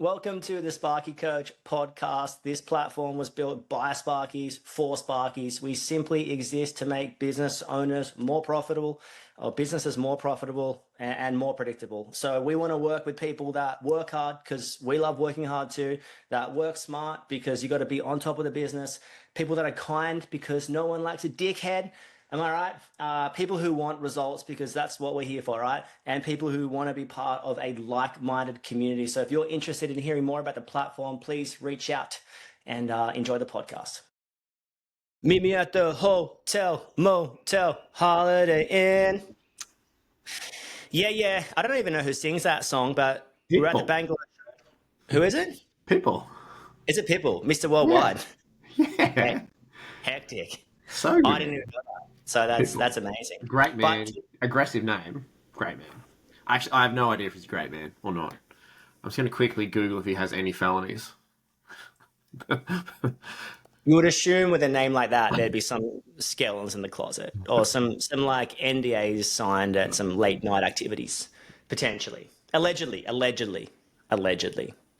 Welcome to the Sparky Coach podcast. This platform was built by Sparkies for Sparkies. We simply exist to make business owners more profitable, or businesses more profitable and more predictable. So we want to work with people that work hard because we love working hard too, that work smart because you got to be on top of the business, people that are kind because no one likes a dickhead. Am I right? People who want results because that's what we're here for, right? And people who want to be part of a like-minded community. So if you're interested in hearing more about the platform, please reach out and enjoy the podcast. Meet me at the hotel, motel, Holiday Inn. Yeah. I don't even know who sings that song, but we're at the Pitbull. Bangalore. Who is it? Pitbull. Is it Pitbull? Mr. Yeah. Worldwide. Yeah. Hectic. So I didn't good. even know that. So Pitbull. that's amazing. Great But man. Aggressive name. Great man. Actually, I have no idea if he's a great man or not. I'm just going to quickly Google if he has any felonies. you would assume with a name like that, there'd be some skeletons in the closet or some like NDAs signed at some late night activities, potentially. Allegedly,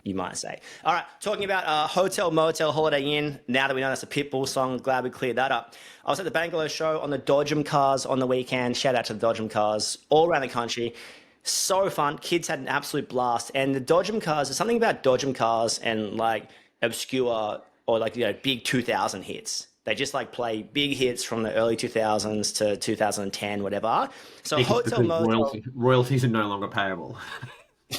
you might say. All right, talking about Hotel, Motel, Holiday Inn. Now that we know that's a Pitbull song, glad we cleared that up. I was at the Bangalore show on the Dodgem cars on the weekend. Shout out to the Dodgem cars all around the country. So fun. Kids had an absolute blast. And the Dodgem cars, there's something about Dodgem cars and like obscure or like, big 2000 hits. They just like play big hits from the early 2000s to 2010, whatever. So Hotel, Because Motel. royalties are no longer payable.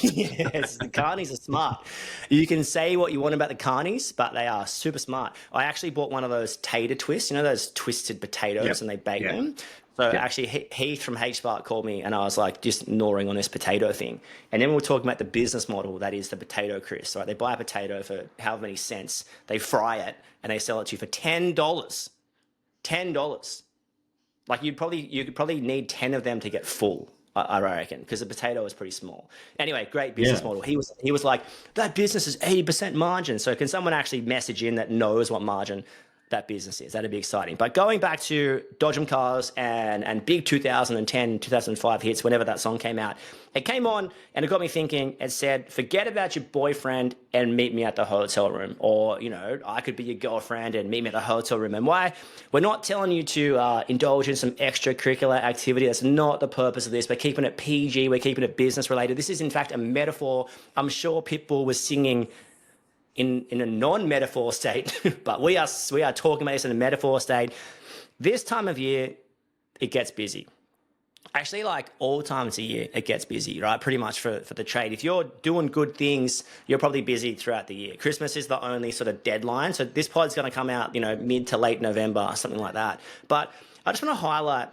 Yes, the carnies are smart. You can say what you want about the carnies, but they are super smart. I actually bought one of those tater twists, those twisted potatoes, Yep. and they bake Yeah. them. So Yeah. actually, Heath from HSpark called me, and I was like just gnawing on this potato thing. And then we were talking about the business model that is the potato crisp. Right? They buy a potato for however many cents, they fry it, and they sell it to you for $10. $10. Like you could probably need 10 of them to get full. I reckon, because the potato is pretty small. Anyway, great business Yeah. model. He was like, that business is 80% margin. So can someone actually message in that knows what margin that business is? That'd be exciting. But going back to Dodgem cars and big 2010, 2005 hits, whenever that song came out, it came on and it got me thinking. It said, forget about your boyfriend and meet me at the hotel room. Or, I could be your girlfriend and meet me at the hotel room. And why? We're not telling you to indulge in some extracurricular activity. That's not the purpose of this. We're keeping it PG. We're keeping it business related. This is, in fact, a metaphor. I'm sure Pitbull was singing in a non-metaphor state, but we are talking about this in a metaphor state. This time of year, it gets busy. Actually, like all times of year, it gets busy, right? Pretty much for the trade. If you're doing good things, you're probably busy throughout the year. Christmas is the only sort of deadline. So this pod's going to come out, mid to late November, something like that. But I just want to highlight,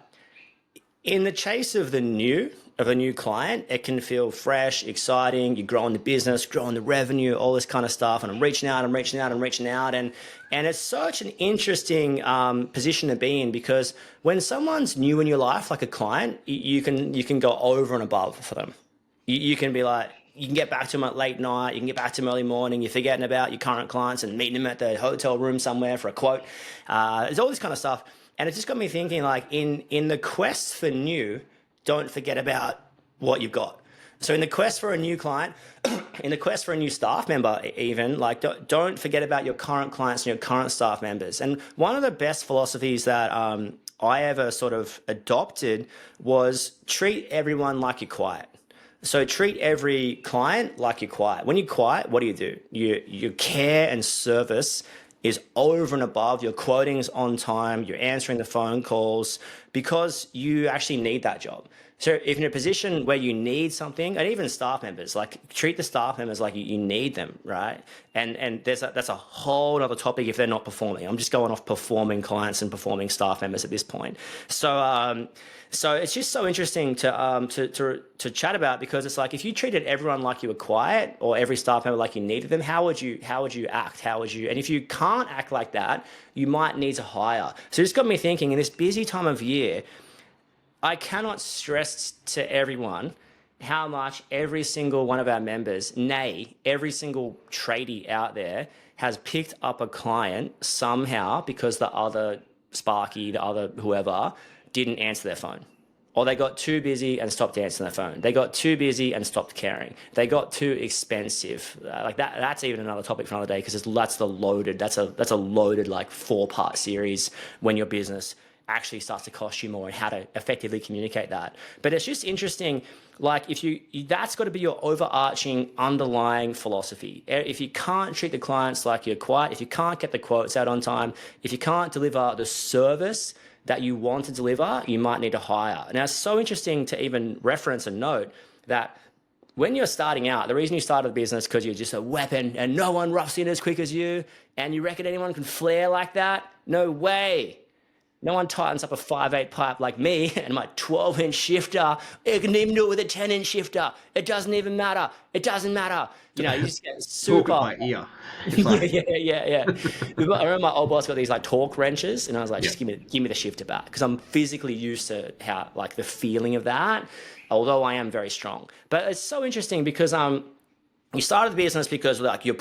in the chase of a new client, it can feel fresh, exciting. You're growing the business, growing the revenue, all this kind of stuff. And I'm reaching out. And it's such an interesting position to be in, because when someone's new in your life, like a client, you can go over and above for them. You can be like, you can get back to them at late night. You can get back to them early morning. You're forgetting about your current clients and meeting them at the hotel room somewhere for a quote. There's all this kind of stuff. And it just got me thinking, like, in the quest for new, don't forget about what you've got. So in the quest for a new client, in the quest for a new staff member, even, like, don't forget about your current clients and your current staff members. And one of the best philosophies that I ever sort of adopted was treat everyone like you're quiet. So treat every client like you're quiet. When you're quiet, what do? Your care and service is over and above. Your quoting's on time. You're answering the phone calls because you actually need that job. So if you're in a position where you need something, and even staff members, like treat the staff members like you need them, right? And that's a whole other topic if they're not performing. I'm just going off performing clients and performing staff members at this point. So it's just so interesting to chat about, because it's like, if you treated everyone like you were quiet, or every staff member like you needed them, how would you act? And if you can't act like that, you might need to hire. So it just got me thinking, in this busy time of year, I cannot stress to everyone how much every single one of our members, nay, every single tradie out there, has picked up a client somehow because the other Sparky, the other whoever, didn't answer their phone. or they got too busy and stopped answering their phone. They got too busy and stopped caring. They got too expensive. Like that. That's even another topic for another day because that's a loaded like 4-part series when your business actually starts to cost you more and how to effectively communicate that. But it's just interesting. Like if you that's got to be your overarching underlying philosophy. If you can't treat the clients like you're quiet, if you can't get the quotes out on time, if you can't deliver the service that you want to deliver, you might need to hire. Now, it's so interesting to even reference and note that when you're starting out, the reason you started a business because you're just a weapon and no one roughs in as quick as you, and you reckon anyone can flare like that? No way. No one tightens up a 5/8 pipe like me and my 12-inch shifter. You can even do it with a 10-inch shifter. It doesn't even matter. It doesn't matter. You know, you just get Talk at super. my ear. It's Yeah, like, yeah. I remember my old boss got these like torque wrenches, and I was like, yeah. just give me the shifter back because I'm physically used to how like the feeling of that. Although I am very strong, but it's so interesting because you started the business because like your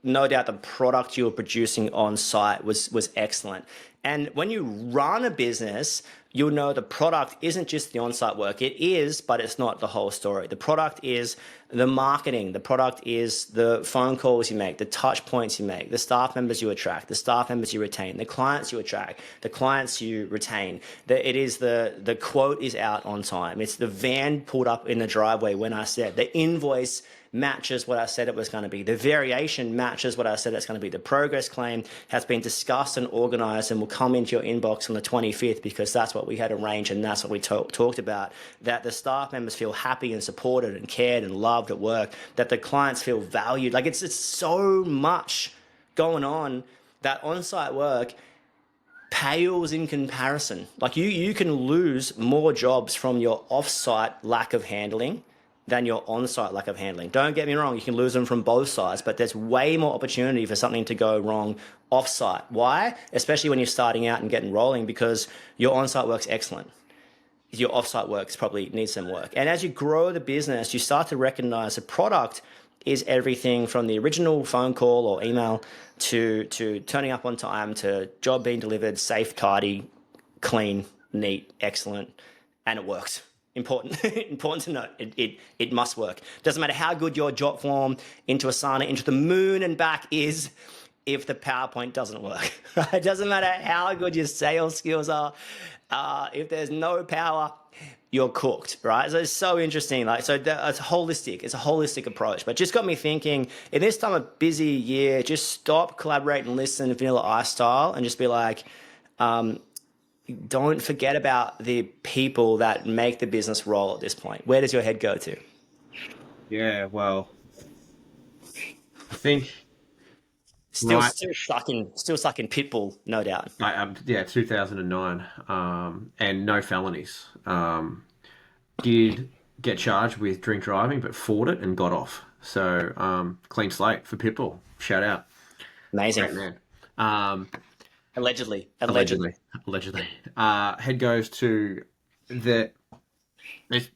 no doubt the product you were producing on site was excellent. And when you run a business, you'll know the product isn't just the on-site work. It is, but it's not the whole story. The product is the marketing. The product is the phone calls you make, the touch points you make, the staff members you attract, the staff members you retain, the clients you attract, the clients you retain. It is the quote is out on time. It's the van pulled up in the driveway when I said. The invoice matches what I said it was going to be. The variation matches what I said it's going to be. The progress claim has been discussed and organized and will come into your inbox on the 25th because that's what we had arranged and that's what we talked about. That the staff members feel happy and supported and cared and loved at work. That the clients feel valued. Like it's so much going on that on-site work pales in comparison. Like you can lose more jobs from your off-site lack of handling than your on-site lack of handling. Don't get me wrong, you can lose them from both sides, but there's way more opportunity for something to go wrong off-site. Why? Especially when you're starting out and getting rolling, because your on-site work's excellent. Your off-site works probably needs some work. And as you grow the business, you start to recognize the product is everything from the original phone call or email to turning up on time, to job being delivered, safe, tidy, clean, neat, excellent, and it works. Important, important to note. It must work. Doesn't matter how good your jot form into Asana, into the moon and back is, if the PowerPoint doesn't work. Right? It doesn't matter how good your sales skills are. If there's no power, you're cooked, right? So it's so interesting. Like, so it's holistic. It's a holistic approach. But just got me thinking. In this time of busy year, just stop, collaborate, and listen, Vanilla Ice style, and just be like. Don't forget about the people that make the business roll at this point. Where does your head go to? Yeah, well, I think Still, right. still stuck in Pitbull, no doubt. Yeah, 2009, and no felonies. Did get charged with drink driving, but fought it and got off. So, clean slate for Pitbull. Shout out, Amazing. great man. Um, Allegedly. allegedly. Head goes to the.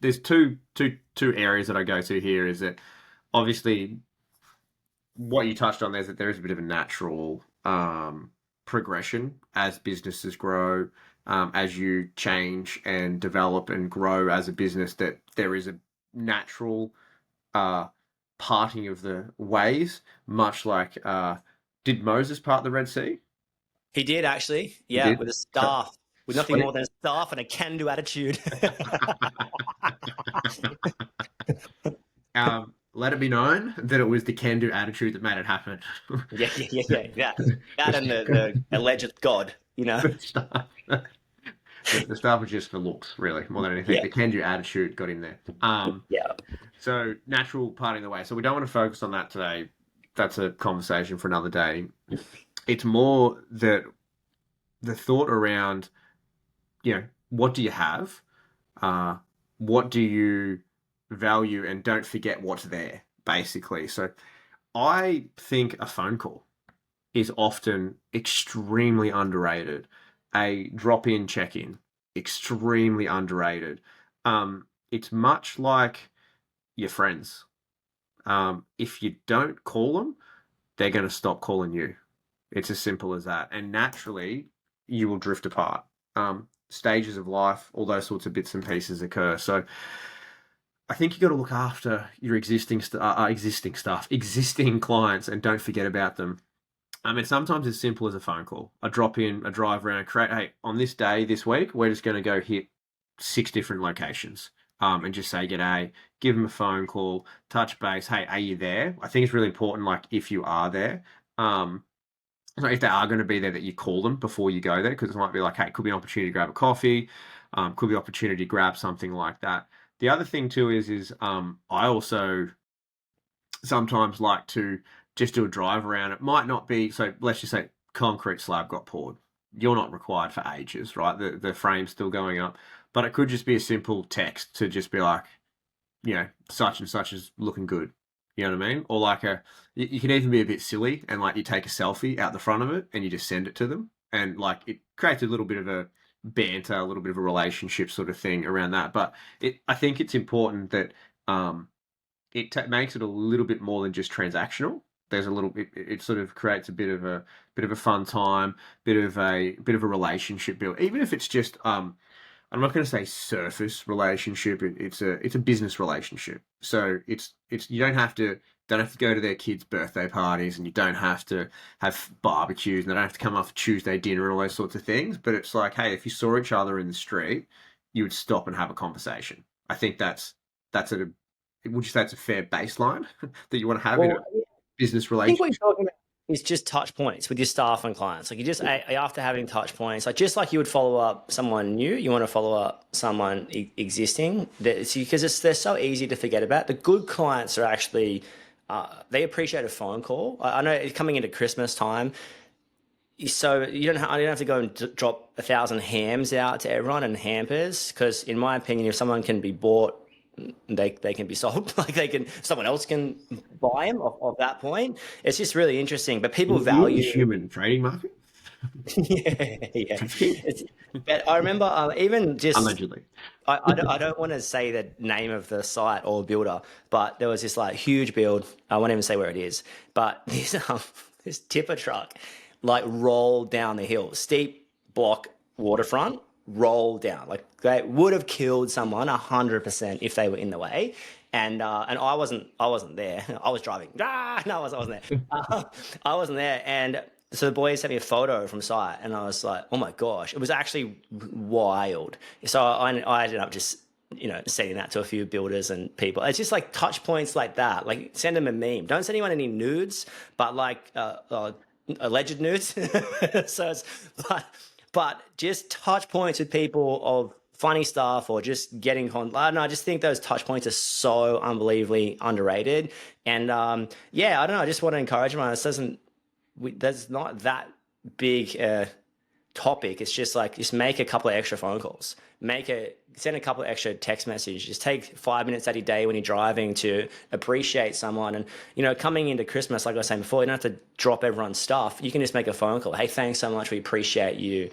There's two areas that I go to here. Is that obviously what you touched on there is that there is a bit of a natural progression as businesses grow, as you change and develop and grow as a business, that there is a natural parting of the ways, much like did Moses part the Red Sea? He did actually. He Yeah, did. with a staff. With nothing Sweet. more than a staff and a can-do attitude. Let it be known that it was the can-do attitude that made it happen. Yeah. That and the alleged God, you know? The staff, the staff was just for looks, really, more than anything. Yeah. The can-do attitude got in there. Yeah. So natural parting the way. So we don't want to focus on that today. That's a conversation for another day. It's more that the thought around, what do you have? What do you value? And don't forget what's there, basically. So I think a phone call is often extremely underrated. A drop-in check-in, extremely underrated. It's much like your friends. If you don't call them, they're going to stop calling you. It's as simple as that. And naturally, you will drift apart. stages of life, all those sorts of bits and pieces occur. So I think you got to look after your existing clients, and don't forget about them. I mean, sometimes it's simple as a phone call, a drop in, a drive around, create, hey, on this day, this week, we're just going to go hit 6 different locations. And just say g'day, give them a phone call, touch base. Hey, are you there? I think it's really important, like if you are there, so if they are going to be there, that you call them before you go there, because it might be like, hey, it could be an opportunity to grab a coffee, could be an opportunity to grab something like that. The other thing too is I also sometimes like to just do a drive around. It might not be, so let's just say concrete slab got poured. You're not required for ages, right? The frame's still going up, but it could just be a simple text to just be like, such and such is looking good. You know what I mean? Or like you can even be a bit silly and like you take a selfie out the front of it and you just send it to them, and like it creates a little bit of a banter, a little bit of a relationship sort of thing around that. But I think it's important that makes it a little bit more than just transactional. There's a little it sort of creates a bit of a fun time, bit of a relationship build, even if it's just I'm not going to say surface relationship. It's a business relationship. So it's you don't have to go to their kids' birthday parties, and you don't have to have barbecues, and they don't have to come off Tuesday dinner and all those sorts of things. But it's like, hey, if you saw each other in the street, you would stop and have a conversation. I think that's would you say it's a fair baseline that you want to have in a Well, business I think what relationship? you're talking about is just touch points with your staff and clients. Like you just after having touch points, like just like you would follow up someone new, you want to follow up someone existing. Because they're so easy to forget about. The good clients are actually they appreciate a phone call. I know it's coming into Christmas time, so I don't have to go and drop 1,000 hams out to everyone and hampers, because in my opinion, if someone can be bought, they can be sold. Like someone else can buy them of that point. It's just really interesting. But people In the value. human trading market, Yeah. But I remember even just allegedly. I don't want to say the name of the site or builder, but there was this like huge build. I won't even say where it is, but this tipper truck like rolled down the hill, steep block waterfront, rolled down. Like they would have killed someone 100% if they were in the way. And I wasn't there. I was driving. No, I wasn't there. I wasn't there. And so the boys sent me a photo from site, and I was like, oh my gosh, it was actually wild. So I ended up just sending that to a few builders and people. It's just like touch points like that. Like send them a meme. Don't send anyone any nudes, but like alleged nudes. so it's, but just touch points with people of funny stuff, or just getting I don't know. I just think those touch points are so unbelievably underrated. And yeah, I don't know. I just want to encourage everyone. This doesn't. There's not that big topic. It's just like just make a couple of extra phone calls. Send a couple of extra text messages. Just take 5 minutes out of your day when you're driving to appreciate someone. And coming into Christmas, like I was saying before, you don't have to drop everyone's stuff. You can just make a phone call. Hey, thanks so much. We appreciate you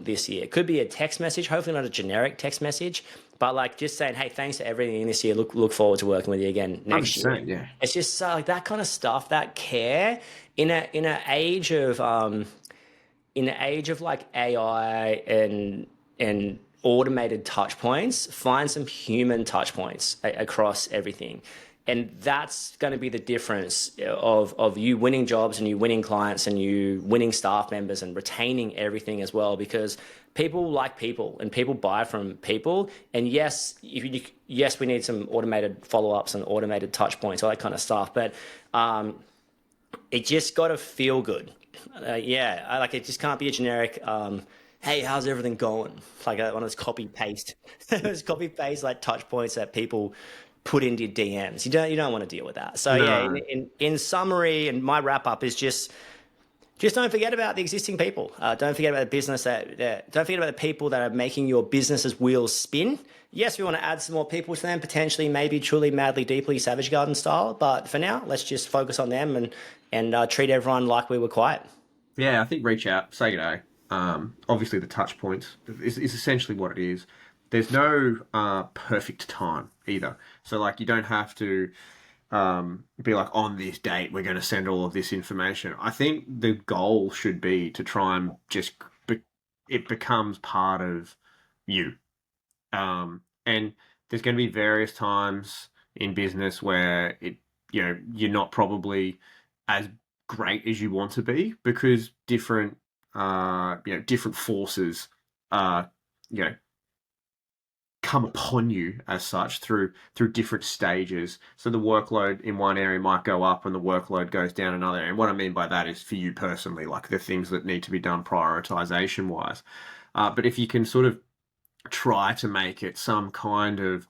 this year. It could be a text message, hopefully not a generic text message, but like just saying, hey, thanks for everything this year. Look forward to working with you again next year. 100%, yeah. It's just like that kind of stuff, that care in an age of like AI and automated touch points. Find some human touch points across everything. And that's going to be the difference of you winning jobs and you winning clients and you winning staff members and retaining everything as well, because people like people and people buy from people. And yes, yes, we need some automated follow-ups and automated touch points, all that kind of stuff. But it just got to feel good. Like it just can't be a generic, hey, how's everything going? Like one of those copy paste, those copy paste like touch points that people put into your DMs. You don't want to deal with that. So yeah, No. in summary, and my wrap up is just don't forget about the existing people. Don't forget about the business don't forget about the people that are making your business's wheels spin. Yes, we want to add some more people to them, potentially, maybe truly, madly, deeply, Savage Garden style. But for now, let's just focus on them and treat everyone like we were quiet. Yeah, I think reach out, say g'day. Obviously, the touch points is essentially what it is. There's no perfect time either. So, like, you don't have to be like, on this date, we're going to send all of this information. I think the goal should be to try and just it becomes part of you. And there's going to be various times in business where you're not probably as great as you want to be because different forces, uh, you know, come upon you as such through different stages. So the workload in one area might go up and the workload goes down another. And what I mean by that is for you personally, like the things that need to be done prioritization wise. But if you can sort of try to make it some kind of,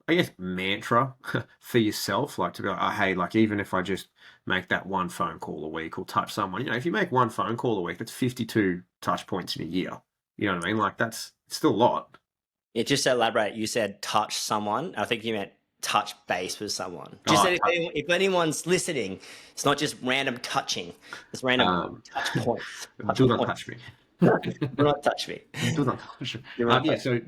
I guess, mantra for yourself, like to be like, oh, hey, like even if I just make that one phone call a week or touch someone, if you make one phone call a week, that's 52 touch points in a year. You know what I mean? Like that's still a lot. Yeah, just to elaborate, you said touch someone. I think you meant touch base with someone. Just Oh, that if anyone's listening, it's not just random touching. It's random um, touch points. Touch do not points. touch me. Do not touch me. Do not touch me. Do not Yeah, touch. so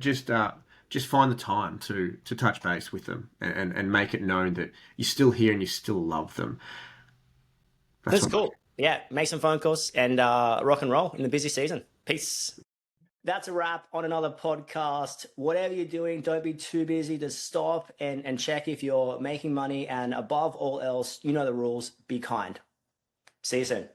just find the time to touch base with them and make it known that you're still here and you still love them. That's That's what I cool. Yeah, make some phone calls and rock and roll in the busy season. Peace. That's a wrap on another podcast. Whatever you're doing, don't be too busy to stop and check if you're making money. And above all else, you know the rules. Be kind. See you soon.